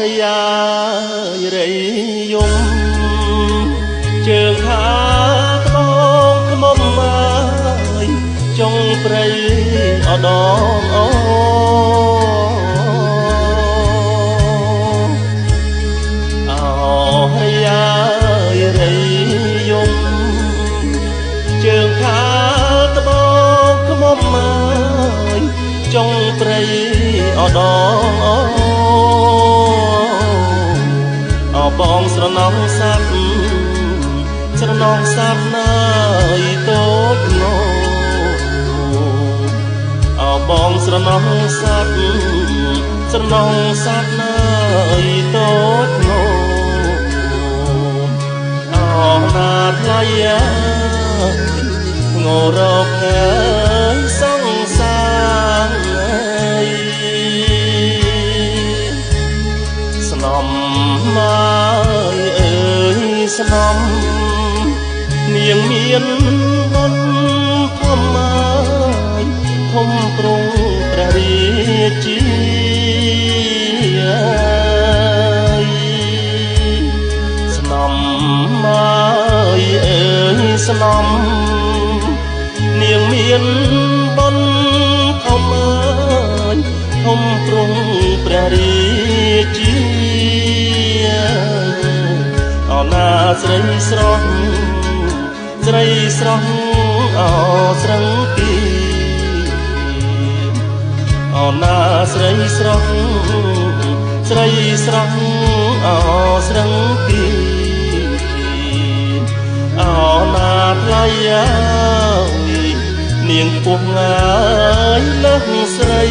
រយារៃយំជើងខាត្បូងខ្មុំហើយចុងព្រៃអដងអូរយារៃយំជើងខាត្បូងខ្មុំហើយចុងព្រៃអដងអូបងស្រណងសັບស្រណងសັບណៃតូចណូបងស្រណងសັບស្រណងសັບណៃតូចណូណាថ្លៃងរកហើយសង្សារស្នំមកអើយស្នំនាងមានបុណ្យធំមកធំប្រងព្រះរាជាស្នំមកអើយស្នំនាងមានបុណ្យធំមកធំប្រងព្រះរាជាអណាស្រីស្រស់ស្រីស្រស់អស្រឹងពីអណាស្រីស្រស់ស្រីស្រស់អស្រឹងពីអណាថ្លៃនាងពុះងាយលើសស្រី